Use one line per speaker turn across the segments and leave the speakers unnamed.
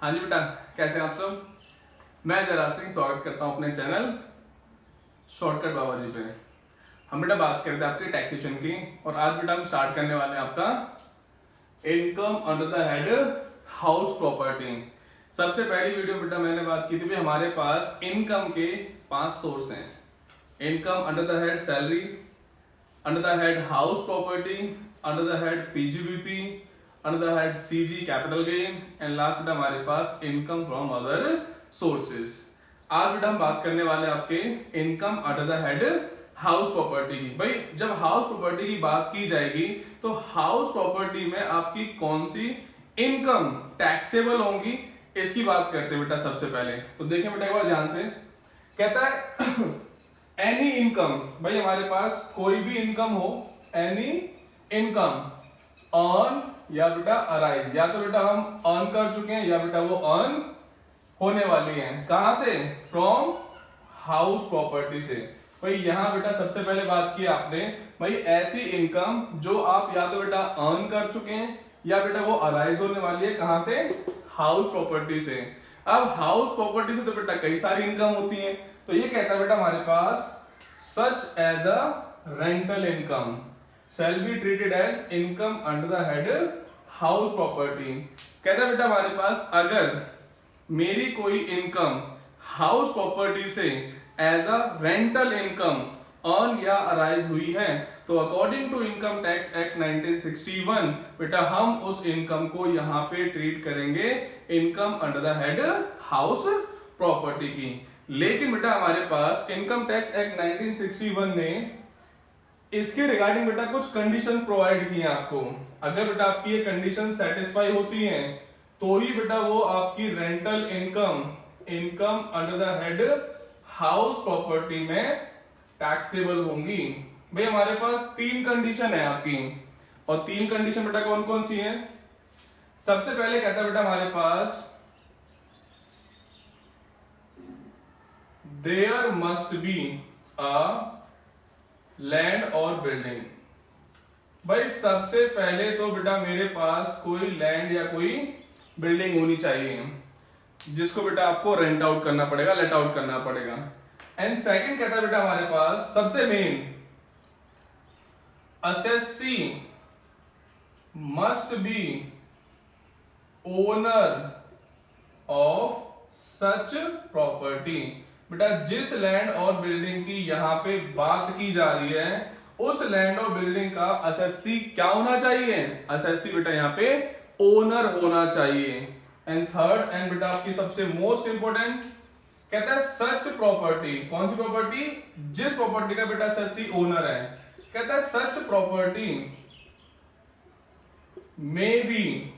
हाँ जी बेटा, कैसे हैं आप सब। मैं जरा सिंह स्वागत करता हूं अपने चैनल शॉर्टकट बाबा जी पे। हम बेटा बात करते हैं आपकी टैक्सेशन की, और आज बेटा हम स्टार्ट करने वाले हैं आपका income under the head house property. सबसे पहली वीडियो बेटा मैंने बात की थी हमारे पास इनकम के 5 सोर्स हैं। Income under the head salary, under the head house property, under the head PGBP, under the head CG capital gain, and last बेटा हमारे पास इनकम फ्रॉम अदर सोर्सेस। आज बेटा हम बात करने वाले आपके income under the head house property की। भाई जब हाउस प्रॉपर्टी की बात की जाएगी तो हाउस प्रॉपर्टी में आपकी कौन सी इनकम टैक्सेबल होंगी, इसकी बात करते हैं बेटा सबसे पहले। तो देखें बेटा एक बार ध्यान से, कहता है एनी इनकम, भाई हमारे पास कोई भी इनकम हो, एनी इनकम अर्न या बेटा अराइज, या तो बेटा हम अर्न कर चुके हैं या बेटा वो अर्न होने वाली है। कहां से? फ्रॉम हाउस प्रॉपर्टी से। भाई यहां बेटा सबसे पहले बात की आपने, भाई ऐसी इनकम जो आप या तो बेटा अर्न कर चुके हैं या बेटा वो अराइज होने वाली है। कहां से? हाउस प्रॉपर्टी से। अब हाउस प्रॉपर्टी से तो बेटा कई सारी इनकम होती है, तो ये कहता है बेटा हमारे पास such as a rental income shall be treated as income under the head house property। कहता है बेटा हमारे पास अगर मेरी कोई इनकम हाउस प्रॉपर्टी से as a rental income earn या अराइज हुई है, तो according to income tax act 1961 बेटा हम उस इनकम को यहां पे ट्रीट करेंगे income under the head house property की। लेकिन बेटा हमारे पास इनकम टैक्स एक्ट 1961 ने इसके रिगार्डिंग बेटा कुछ कंडीशन प्रोवाइड की है आपको। अगर बेटा आपकी ये कंडीशन सेटिस्फाई होती हैं तो ही बेटा वो आपकी rental income under the head house property में टैक्सेबल होंगी। भाई हमारे पास 3 कंडीशन है आपकी, और 3 कंडीशन बेटा कौन कौन सी हैं? सबसे पहले कहता है बेटा हमारे पास there must be a land और बिल्डिंग। भाई सबसे पहले तो बेटा मेरे पास कोई लैंड या कोई बिल्डिंग होनी चाहिए जिसको बेटा आपको रेंट आउट करना पड़ेगा, लेट आउट करना पड़ेगा। एंड सेकंड कहता है बेटा हमारे पास सबसे main, assessee must be owner of such property. बेटा जिस लैंड और बिल्डिंग की यहां पे बात की जा रही है उस लैंड और बिल्डिंग का असेसी क्या होना चाहिए? असेसी बेटा यहां पे ओनर होना चाहिए। एंड थर्ड एंड बेटा आपकी सबसे मोस्ट इंपोर्टेंट कहता है सच प्रॉपर्टी। कौन सी प्रॉपर्टी? जिस प्रॉपर्टी का बेटा असेसी ओनर है। कहता है सच property may be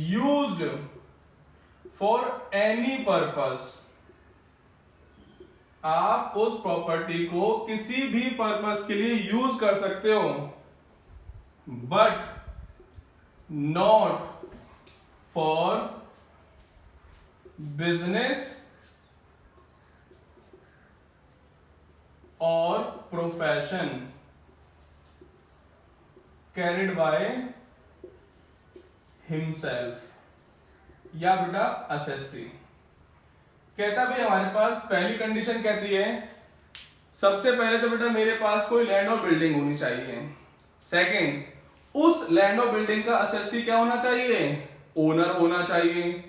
used for any purpose. आप उस प्रॉपर्टी को किसी भी पर्पस के लिए यूज कर सकते हो, बट नॉट फॉर बिजनेस और प्रोफेशन कैरिड बाय हिमसेल्फ या बेटा असेसी। कहता भाई हमारे पास पहली कंडीशन कहती है सबसे पहले तो बेटा मेरे पास कोई लैंड और बिल्डिंग होनी चाहिए। सेकंड, उस लैंड और बिल्डिंग का असेसी क्या होना चाहिए? ओनर होना चाहिए।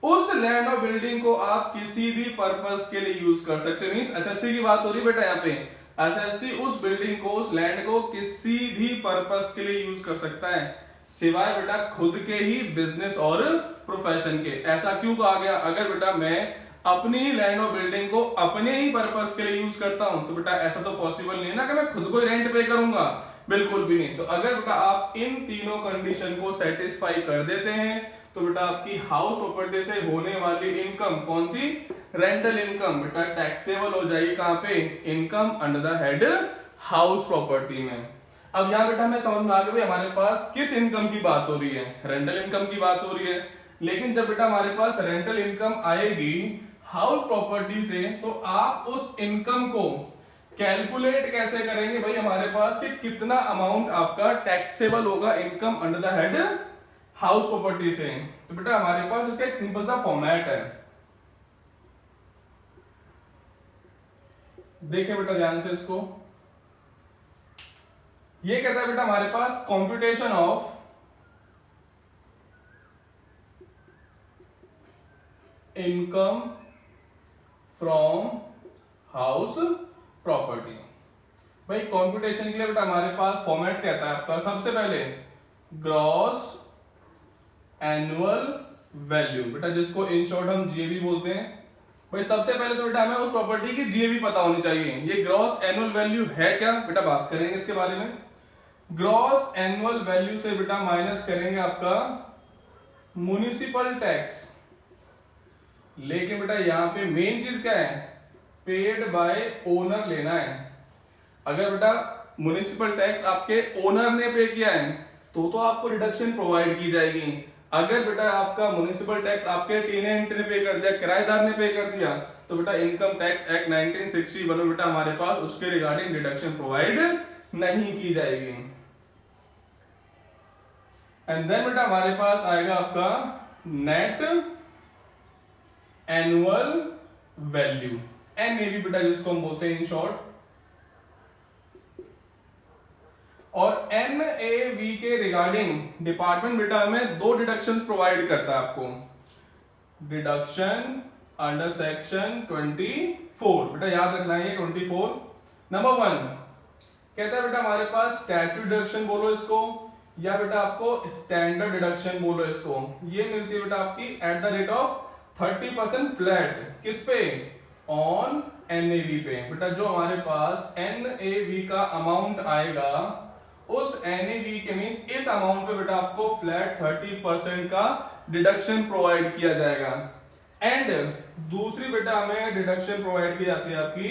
उस लैंड और बिल्डिंग को आप किसी भी पर्पस के लिए यूज कर सकते हो। मींस असेसी की बात हो रही बेटा यहाँ पे, असेसी उस बिल्डिंग को, उस लैंड को किसी भी पर्पस के लिए यूज कर सकता है सिवाय बेटा खुद के ही बिजनेस और प्रोफेशन के। ऐसा क्यों कहा गया? अगर बेटा मैं अपनी ही लैंड और बिल्डिंग को अपने ही पर्पस के लिए यूज करता हूं तो बेटा ऐसा तो पॉसिबल नहीं है ना कि मैं खुद को ही रेंट पे करूंगा, बिल्कुल भी नहीं। तो अगर बेटा आप इन तीनों कंडीशन को सेटिस्फाई कर देते हैं तो बेटा आपकी हाउस प्रॉपर्टी से होने वाली इनकम कौन सी? रेंटल इनकम बेटा टैक्सेबल हो जाएगी। कहां पे? Income under the head house property में। अब यहां बेटा हमें समझ में आ गया हमारे पास किस इनकम की बात हो रही है? रेंटल इनकम की बात हो रही है। लेकिन जब बेटा हमारे पास रेंटल इनकम आएगी हाउस प्रॉपर्टी से, तो आप उस इनकम को कैलकुलेट कैसे करेंगे भाई हमारे पास कि कितना अमाउंट आपका टैक्सेबल होगा income under the head house property से, तो बेटा हमारे पास इसका एक सिंपल सा फॉर्मेट है। देखें बेटा ध्यान से इसको, ये कहता है बेटा हमारे पास computation of income from house property. भाई कंप्यूटेशन के लिए बेटा हमारे पास फॉर्मेट कहता है आपका, सबसे पहले ग्रॉस एनुअल वैल्यू, बेटा जिसको इन शॉर्ट हम जीएवी बोलते हैं। भाई सबसे पहले तो बेटा हमें उस प्रॉपर्टी की जीएवी पता होनी चाहिए। ये ग्रॉस एनुअल वैल्यू है क्या, बेटा बात करेंगे इसके बारे में। ग्रॉस एनुअल वैल्यू से बेटा माइनस करेंगे आपका म्युनिसिपल टैक्स, लेकिन बेटा यहां पे मेन चीज क्या है, पेड बाय ओनर लेना है। अगर बेटा म्युनिसिपल टैक्स आपके ओनर ने पे किया है तो आपको डिडक्शन प्रोवाइड की जाएगी। अगर बेटा आपका म्युनिसिपल टैक्स आपके टेनेंट ने पे कर दिया, किराएदार ने पे कर दिया, तो बेटा इनकम टैक्स एक्ट 1961 में बेटा हमारे पास उसके रिगार्डिंग डिडक्शन प्रोवाइड नहीं की जाएगी। एंड देन बेटा हमारे पास आएगा आपका नेट एनुअल वैल्यू, एनएवी बेटा जिसको हम बोलते हैं इन शॉर्ट। और एनएवी के रिगार्डिंग डिपार्टमेंट बेटा हमें दो डिडक्शंस प्रोवाइड करता है आपको। डिडक्शन अंडर सेक्शन 24, बेटा याद रखना है 24। नंबर 1 कहता है बेटा हमारे पास स्टैट्यूटरी डिडक्शन बोलो इसको, या बेटा आपको स्टैंडर्ड डिडक्शन बोलो इसको। ये मिलती है बेटा आपकी at the rate of 30% flat, किस पे, ऑन एनएवी पे। बेटा जो हमारे पास एनएवी का अमाउंट आएगा, उस एनएवी के मींस इस अमाउंट पे बेटा आपको फ्लैट 30% का डिडक्शन प्रोवाइड किया जाएगा। एंड दूसरी बेटा हमें डिडक्शन प्रोवाइड की जाती है आपकी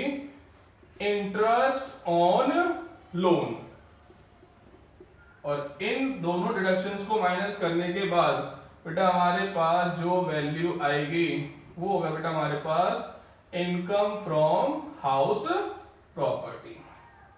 इंटरेस्ट ऑन लोन। और इन दोनों डिडक्शंस को माइनस करने के बाद बेटा हमारे पास जो वैल्यू आएगी वो होगा बेटा हमारे पास इनकम फ्रॉम हाउस प्रॉपर्टी।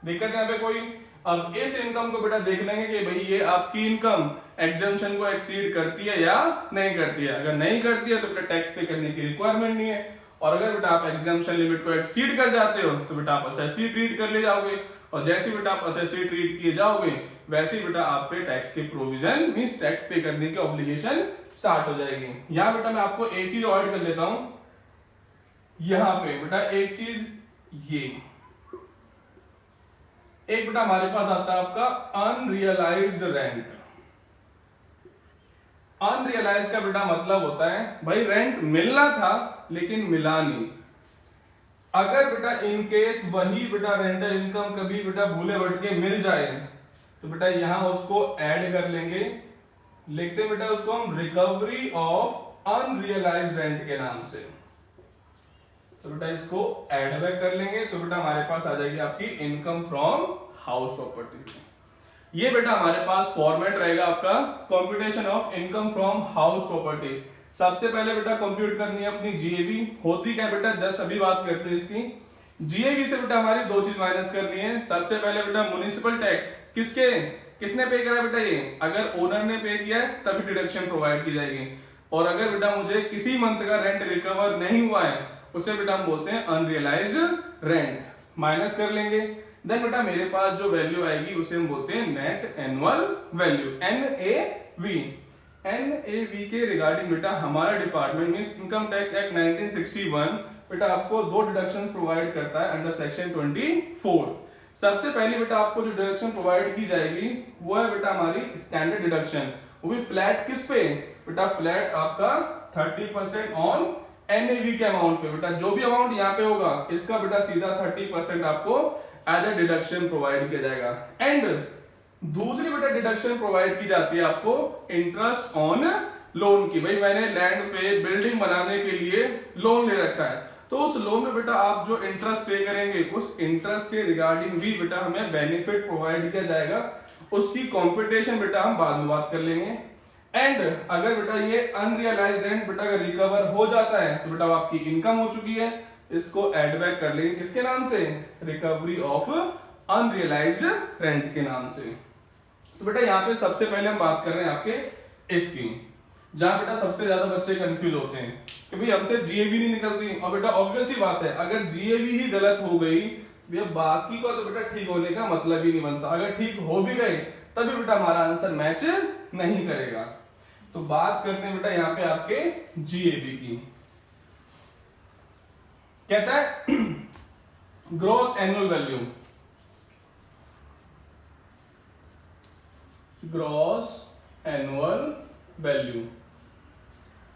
दिक्कत यहां पे कोई? अब इस इनकम को बेटा देख लेंगे कि भाई ये आपकी इनकम एग्जम्पशन को एक्सीड करती है या नहीं करती है। अगर नहीं करती है तो बेटा टैक्स पे करने की रिक्वायरमेंट नहीं है, और अगर बेटा आप एग्जम्पशन लिमिट को एक्सीड कर जाते हो तो बेटा आप असेसी ट्रीट कर ले जाओगे, और जैसे बेटा आप असेसी ट्रीट किए जाओगे वैसे ही बेटा आप पे टैक्स के प्रोविजन मींस टैक्स पे करने की ऑब्लिगेशन स्टार्ट हो जाएगी। यहां बेटा मैं आपको एक चीज ऐड कर लेता हूं, यहां पे बेटा एक चीज ये एक बेटा हमारे पास आता है आपका अनरियलाइज्ड रेंट। अनरियलाइज का बेटा मतलब होता है भाई रेंट मिलना था लेकिन मिला नहीं। अगर बेटा इन केस वही बेटा रेंटल इनकम कभी बेटा भूले भटके मिल जाए तो बेटा यहां उसको ऐड कर लेंगे, लिखते बेटा उसको हम रिकवरी ऑफ अनरियलाइज्ड रेंट के नाम से। तो बेटा इसको ऐड बैक कर लेंगे तो बेटा हमारे पास आ जाएगी आपकी इनकम फ्रॉम हाउस प्रॉपर्टी। ये बेटा हमारे पास फॉर्मेट रहेगा आपका computation of income from house property. सबसे पहले बेटा कंप्यूट करनी है अपनी जीएवी। होती क्या बेटा, जस्ट अभी बात करते हैं इसकी। जीएवी से बेटा हमारी दो चीज माइनस करनी है। सबसे पहले बेटा म्युनिसिपल टैक्स किसने पे करा बेटा, ये अगर ओनर ने पे किया है तभी डिडक्शन प्रोवाइड की जाएगी। और अगर बेटा मुझे किसी मंथ का रेंट रिकवर नहीं हुआ है उसे बेटा हम बोलते हैं अनरियलाइज्ड रेंट। माइनस कर लेंगे, देन बेटा मेरे पास जो वैल्यू आएगी उसे हम बोलते हैं net annual value, NAV. NAV के रिगार्डिंग बेटा हमारा department means income tax act 1961 बेटा आपको दो डिडक्शन प्रोवाइड करता है अंडर सेक्शन 24। सबसे पहले बेटा आपको जो डिडक्शन प्रोवाइड की जाएगी वो है बेटा हमारी स्टैंडर्ड डिडक्शन, वो भी फ्लैट किस पे बेटा, फ्लैट आपका 30% ऑन एनएवी के अमाउंट पे। बेटा जो भी अमाउंट यहाँ पे होगा इसका बेटा सीधा 30% आपको एज ए डिडक्शन प्रोवाइड किया जाएगा। एंड दूसरी बेटा डिडक्शन प्रोवाइड की जाती है आपको इंटरेस्ट ऑन लोन की। भाई मैंने लैंड पे बिल्डिंग बनाने के लिए लोन ले रखा है, तो उस लोन में बेटा आप जो इंटरेस्ट पे करेंगे उस इंटरेस्ट के रिगार्डिंग भी बेटा हमें बेनिफिट प्रोवाइड किया जाएगा। उसकी कॉम्पिटिशन बेटा हम बाद में बात कर लेंगे। एंड अगर बेटा ये अनरियलाइज्ड रेंट बेटा अगर रिकवर हो जाता है तो बेटा आपकी इनकम हो चुकी है, इसको एड बैक कर लेंगे किसके नाम से, रिकवरी ऑफ अनरियलाइज्ड रेंट के नाम से। तो बेटा यहाँ पे सबसे पहले हम बात कर रहे हैं आपके इसकी, जहां बेटा सबसे ज्यादा बच्चे कंफ्यूज होते हैं कि भाई हमसे जीएबी नहीं निकलती, और बेटा ऑब्वियस ही बात है अगर जीएबी ही गलत हो गई भैया बाकी का तो बेटा ठीक होने का मतलब ही नहीं बनता, अगर ठीक हो भी गए तभी बेटा हमारा आंसर मैच नहीं करेगा। तो बात करते हैं बेटा यहां पे आपके जीएबी की। कहता है gross annual value, gross annual value,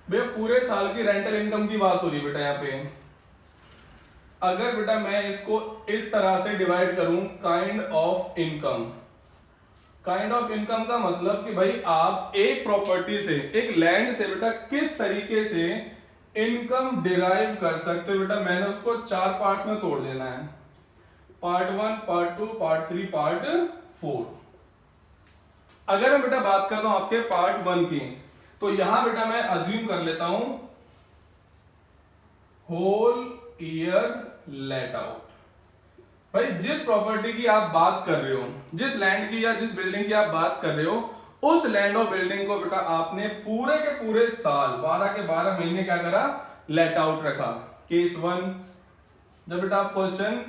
भैया पूरे साल की रेंटल इनकम की बात हो रही है बेटा यहाँ पे। अगर बेटा मैं इसको इस तरह से डिवाइड करूं kind of income, kind of income का मतलब कि भाई आप एक प्रॉपर्टी से, एक लैंड से बेटा किस तरीके से इनकम डिराइव कर सकते हो बेटा, मैंने उसको 4 पार्ट्स में तोड़ देना है, पार्ट 1, पार्ट 2, पार्ट 3, पार्ट 4। अगर मैं बेटा बात करता हूं आपके पार्ट 1 की, तो यहां बेटा मैं अज्यूम कर लेता हूं होल ईयर लेट आउट। भाई जिस प्रॉपर्टी की आप बात कर रहे हो, जिस लैंड की या जिस बिल्डिंग की आप बात कर रहे हो, उस लैंड और बिल्डिंग को बेटा आपने पूरे के पूरे साल 12 के 12 महीने क्या करा, लेट आउट रखा। केस 1, जब बेटा आप क्वेश्चन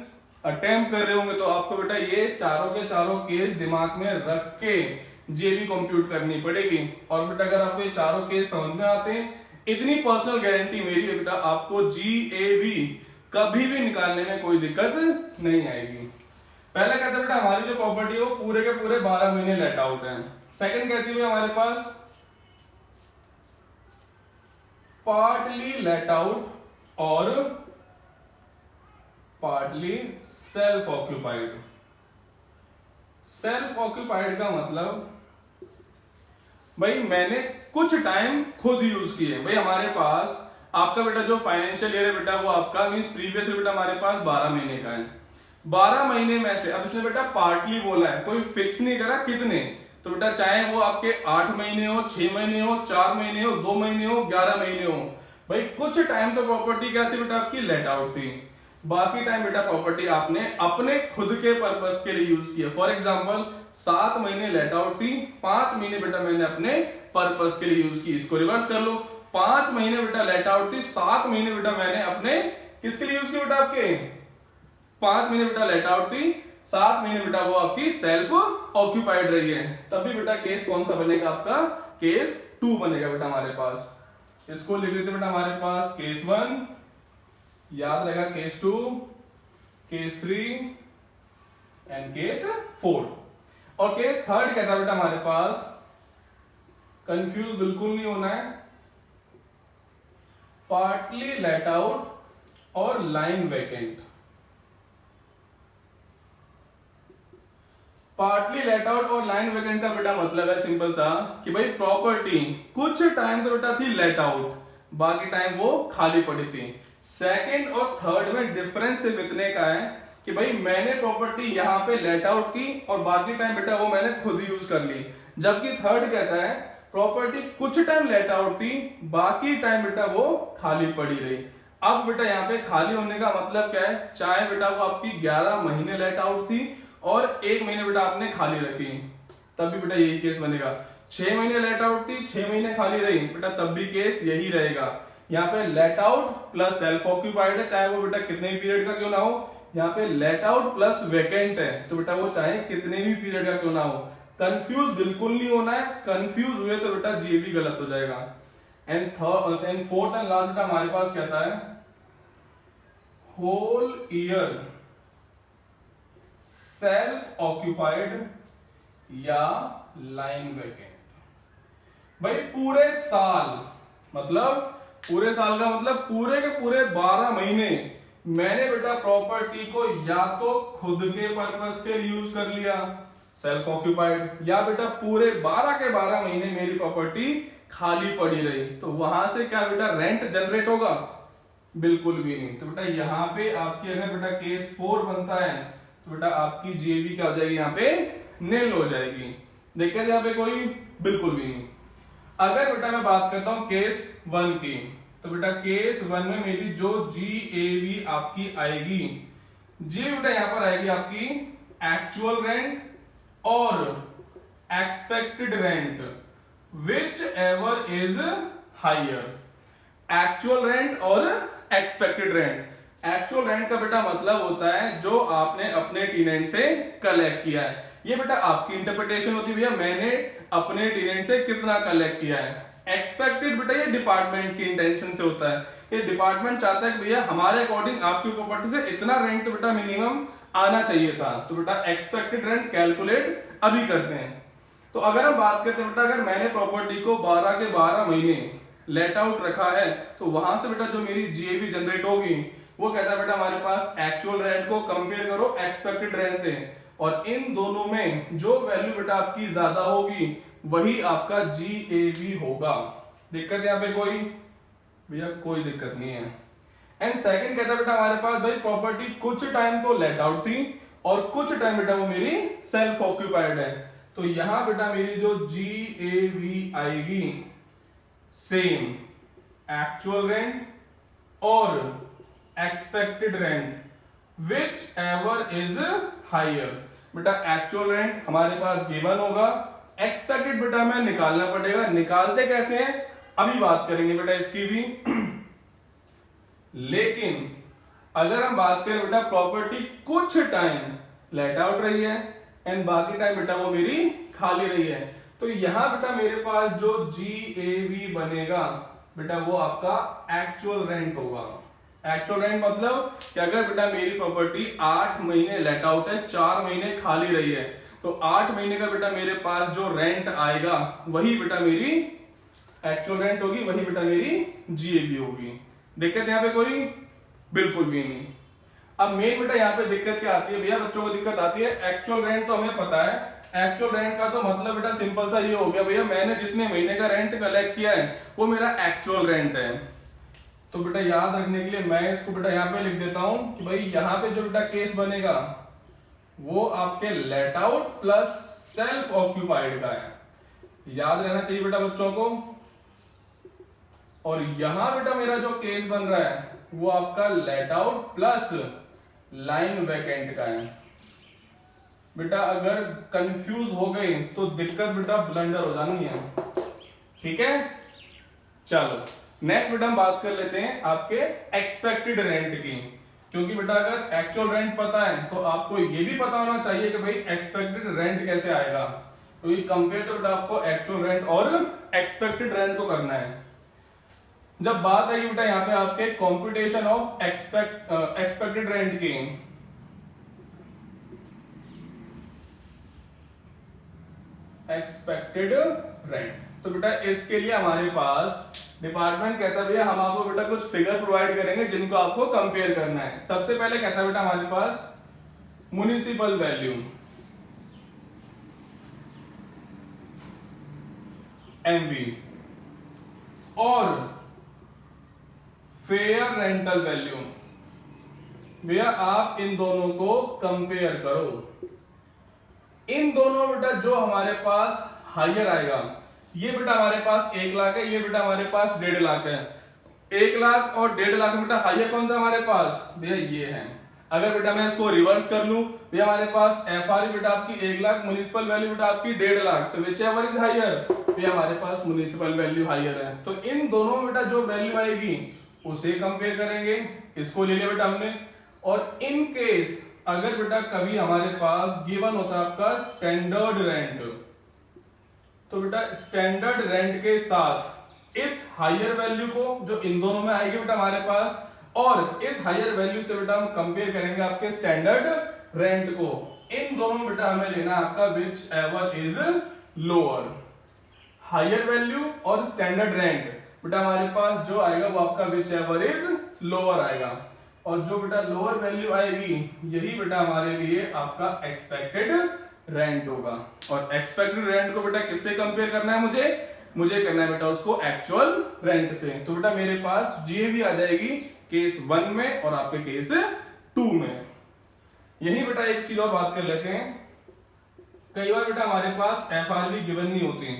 अटेम्प्ट कर रहे होंगे तो आपको बेटा ये चारों के चारों केस दिमाग में रख के जेबी कंप्यूट करनी पड़ेगी। और बेटा अगर आपको ये चारों केस समझ में आते हैं, इतनी पर्सनल गारंटी मेरी है बेटा आपको जीएबी कभी भी निकालने में कोई दिक्कत नहीं आएगी। पहले कहते हैं बेटा हमारी जो प्रॉपर्टी है वो पूरे के पूरे 12 महीने लेट आउट है। सेकंड कहती है हमारे पास पार्टली लेट आउट और partly self occupied. Self occupied का मतलब भाई मैंने कुछ टाइम खुद यूज किए। भाई हमारे पास आपका बेटा जो फाइनेंशियल ईयर है बेटा वो आपका मींस प्रीवियस बेटा हमारे पास 12 महीने का है। 12 महीने में से अब इसमें बेटा पार्टली बोला है, कोई फिक्स नहीं करा कितने, तो बेटा चाहे वो आपके 8 महीने हो, 6 महीने हो, 4 महीने हो, 2 महीने हो, 11 महीने हो, भाई कुछ टाइम तो प्रॉपर्टी क्या थी बेटा आपकी लेट आउट थी, बाकी टाइम बेटा प्रॉपर्टी आपने अपने खुद के पर्पस के लिए यूज किया। फॉर एग्जाम्पल 7 महीने लेट आउट थी, 5 महीने बेटा मैंने अपने पर्पस के लिए यूज की। इसको रिवर्स कर लो, 5 महीने बेटा लेट आउट थी, 7 महीने बेटा मैंने अपने किसके लिए यूज किया बेटा आपके, 5 महीने बेटा लेट आउट थी, 7 महीने बेटा वो आपकी सेल्फ ऑक्यूपाइड रही है। तभी बेटा केस कौन सा बनेगा आपका, केस 2 बनेगा बेटा हमारे पास। इसको लिख लेते बेटा हमारे पास केस 1, याद रहेगा केस 2, केस 3 एंड केस 4। और केस 3 कहता है बेटा हमारे पास, कंफ्यूज बिल्कुल नहीं होना है, पार्टली लेट आउट और line vacant. Partly let out और लाइन वैकेंट का बेटा मतलब है सिंपल सा कि भाई प्रॉपर्टी कुछ टाइम तो बेटा थी लेट आउट, बाकी टाइम वो खाली पड़ी थी। सेकंड और थर्ड में डिफरेंस सिर्फ इतने का है कि भाई मैंने प्रॉपर्टी यहां पे लेट आउट की और बाकी टाइम बेटा वो मैंने खुद यूज कर ली, जबकि थर्ड कहता है प्रॉपर्टी कुछ टाइम लेट आउट थी, बाकी टाइम बेटा वो खाली पड़ी रही। अब बेटा यहाँ पे खाली होने का मतलब क्या है, चाहे बेटा वो आपकी 11 महीने लेट आउट थी और 1 महीने बेटा आपने खाली रखी, तब भी बेटा यही केस बनेगा। 6 महीने लेट आउट थी, 6 महीने खाली रही बेटा, तब भी केस यही रहेगा। यहाँ पे let out plus self occupied है, चाहे वो बेटा कितने भी पीरियड का क्यों ना हो। यहाँ पे लेट आउट प्लस वैकेंट है, तो बेटा वो चाहे कितने भी पीरियड का क्यों ना हो। कंफ्यूज बिल्कुल नहीं होना है, कंफ्यूज हुए तो बेटा जीएबी गलत हो जाएगा। एंड फोर्थ एंड लास्ट बेटा हमारे पास कहता है होल ईयर सेल्फ ऑक्यूपाइड या लाइन वैकेंट। भाई पूरे साल मतलब पूरे साल का मतलब पूरे के पूरे 12 महीने मैंने बेटा प्रॉपर्टी को या तो खुद के पर्पस के लिए यूज कर लिया सेल्फ ऑक्यूपाइड, या बेटा पूरे 12 के 12 महीने मेरी प्रॉपर्टी खाली पड़ी रही, तो वहां से क्या बेटा रेंट जनरेट होगा, बिल्कुल भी नहीं। तो बेटा यहाँ पे आपकी अगर बेटा केस 4 बनता है तो बेटा आपकी जीएबी क्या हो जाएगी, यहाँ पे नील हो जाएगी। देखिए यहाँ पे कोई बिल्कुल भी नहीं। अगर बेटा मैं बात करता हूं केस 1 की, तो बेटा केस 1 में मेरी जो जीएबी आपकी आएगी, जी बेटा यहां पर आएगी आपकी एक्चुअल रेंट और expected rent which ever is higher. Actual rent और एक्सपेक्टेड रेंट। एक्चुअल रेंट का बेटा मतलब होता है जो आपने अपने टेनेंट से कलेक्ट किया है। ये बेटा आपकी इंटरप्रिटेशन होती है भैया, मैंने अपने टेनेंट से कितना कलेक्ट किया है। एक्सपेक्टेड बेटा ये डिपार्टमेंट की इंटेंशन से होता है, ये डिपार्टमेंट चाहता है कि भैया हमारे अकॉर्डिंग आपकी प्रॉपर्टी से इतना रेंट तो बेटा मिनिमम आना चाहिए था। तो बेटा एक्सपेक्टेड रेंट कैलकुलेट अभी करते हैं। तो अगर हम बात करते हैं बेटा, अगर मैंने प्रॉपर्टी को 12 के 12 महीने लेट आउट रखा है तो वहां से बेटा जो मेरी जीएबी जनरेट होगी वो कहता है बेटा हमारे पास एक्चुअल रेंट को कंपेयर करो एक्सपेक्टेड रेंट से, और इन दोनों में जो वैल्यू बेटा आपकी ज्यादा होगी वही आपका जीएबी होगा। दिक्कत यहाँ पे कोई? भैया कोई दिक्कत नहीं है। एंड सेकंड कहता है बेटा हमारे पास भाई प्रॉपर्टी कुछ टाइम तो लेट आउट थी और कुछ टाइम बेटा वो मेरी सेल्फ ऑक्यूपाइड है। तो यहां बेटा मेरी जो जीएबी आएगी सेम एक्चुअल रेंट और expected rent which ever is higher. बेटा एक्चुअल रेंट हमारे पास गिवन होगा, एक्सपेक्टेड बेटा हमें निकालना पड़ेगा। निकालते कैसे हैं अभी बात करेंगे बेटा इसकी भी। लेकिन अगर हम बात करें बेटा प्रॉपर्टी कुछ टाइम लेट आउट रही है एंड बाकी टाइम बेटा वो मेरी खाली रही है, तो यहां बेटा मेरे पास जो जीएवी बनेगा बेटा वो आपका एक्चुअल रेंट होगा। एक्चुअल रेंट मतलब कि अगर बेटा मेरी प्रॉपर्टी 8 महीने लेट आउट है, 4 महीने खाली रही है, तो 8 महीने का बेटा मेरे पास जो रेंट आएगा वही बेटा मेरी एक्चुअल रेंट होगी, वही बेटा मेरी जीएबी होगी। दिक्कत यहाँ पे कोई? बिल्कुल भी नहीं। अब मेन बेटा यहाँ पे दिक्कत क्या आती है भैया, बच्चों को दिक्कत आती है एक्चुअल रेंट तो हमें पता है, एक्चुअल रेंट का तो मतलब बेटा सिंपल सा ये हो गया भैया मैंने जितने महीने का रेंट कलेक्ट किया है वो मेरा एक्चुअल रेंट है। तो बेटा याद रखने के लिए मैं इसको बेटा यहाँ पे लिख देता हूं कि भाई यहाँ पे जो बेटा केस बनेगा वो आपके let out plus self occupied का है, याद रहना चाहिए बेटा बच्चों को। और यहां बेटा मेरा जो केस बन रहा है वो आपका let out plus line vacant का है। बेटा अगर कंफ्यूज हो गए तो दिक्कत बेटा ब्लंडर हो जानी है, ठीक है। चलो नेक्स्ट बेटा हम बात कर लेते हैं आपके एक्सपेक्टेड रेंट की, क्योंकि बेटा अगर एक्चुअल रेंट पता है तो आपको ये भी पता होना चाहिए कि भाई एक्सपेक्टेड रेंट कैसे आएगा। तो ये कंपेयर तो बेटा आपको एक्चुअल रेंट और एक्सपेक्टेड रेंट को करना है। जब बात आएगी बेटा यहाँ पे आपके कॉम्प्यूटेशन ऑफ एक्सपेक्टेड रेंट की, एक्सपेक्टेड रेंट, तो बेटा इसके लिए हमारे पास डिपार्टमेंट कहता है भैया हम आपको बेटा कुछ फिगर प्रोवाइड करेंगे जिनको आपको कंपेयर करना है। सबसे पहले कहता है बेटा हमारे पास म्युनिसिपल वैल्यू, एमवी, और फेयर रेंटल वैल्यू। भैया आप इन दोनों को कंपेयर करो। इन दोनों बेटा जो हमारे पास हायर आएगा, ये बेटा हमारे पास 1 लाख है, ये बेटा हमारे पास 1.5 लाख है। 1 लाख और 1.5 लाख में बेटा हायर कौन सा हमारे पास? भैया ये है। अगर बेटा मैं इसको रिवर्स कर लूं, भैया हमारे पास एफआरई बेटा आपकी 1 लाख, म्युनिसिपल वैल्यू बेटा आपकी 1.5 लाख, तो विच एवर इज हायर, भैया हमारे पास म्युनिसिपल वैल्यू हायर है। तो इन दोनों में बेटा जो वैल्यू आएगी उसे कंपेयर करेंगे, इसको ले लिया बेटा हमने। और इन केस अगर बेटा कभी हमारे पास गिवन होता है आपका स्टैंडर्ड रेंट, तो बेटा स्टैंडर्ड रेंट के साथ इस हायर वैल्यू को जो इन दोनों में आएगी बेटा हमारे पास, और इस हायर वैल्यू से बेटा हम कंपेयर करेंगे आपके स्टैंडर्ड रेंट को। इन दोनों में बेटा हमें लेना आपका which ever is lower. Higher value और स्टैंडर्ड रेंट बेटा हमारे पास जो आएगा वो आपका विच एवर इज लोअर आएगा, और जो बेटा लोअर वैल्यू आएगी यही बेटा हमारे लिए आपका एक्सपेक्टेड रेंट होगा। और एक्सपेक्टेड रेंट को बेटा किससे कंपेयर करना है? मुझे करना है बेटा उसको एक्चुअल रेंट से। तो बेटा मेरे पास जीएबी आ जाएगी केस 1 में और आपके केस 2 में। यही बेटा एक चीज और बात कर लेते हैं, कई बार बेटा हमारे पास एफआरबी गिवन नहीं होती,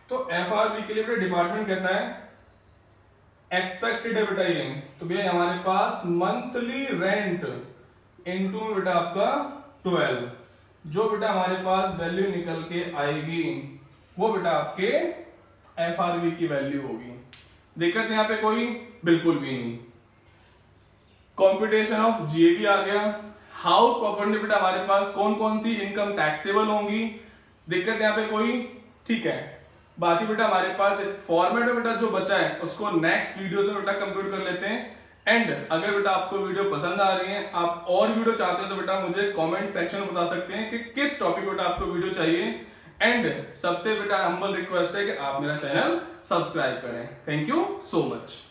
तो एफआरबी के लिए बेटा डिपार्टमेंट कहता है एक्सपेक्टेड है बेटा ये, तो भैया हमारे पास मंथली रेंट इनटू बेटा आपका 12, जो बेटा हमारे पास वैल्यू निकल के आएगी वो बेटा आपके FRV की वैल्यू होगी। दिक्कत यहाँ पे कोई बिल्कुल भी नहीं। कॉम्पिटिशन ऑफ GAT आ गया। हाउस प्रॉपर्टी बेटा हमारे पास कौन कौन सी इनकम टैक्सेबल होंगी, दिक्कत यहाँ पे कोई, ठीक है। बाकी बेटा हमारे पास इस फॉर्मेट में बेटा जो बचा है उसको नेक्स्ट वीडियो में बेटा कंप्लीट कर लेते हैं। एंड अगर बेटा आपको वीडियो पसंद आ रही है, आप और वीडियो चाहते हैं तो बेटा मुझे कमेंट सेक्शन में बता सकते हैं कि किस टॉपिक बेटा आपको वीडियो चाहिए। एंड सबसे बेटा हम्बल रिक्वेस्ट है कि आप मेरा चैनल सब्सक्राइब करें। Thank you so much.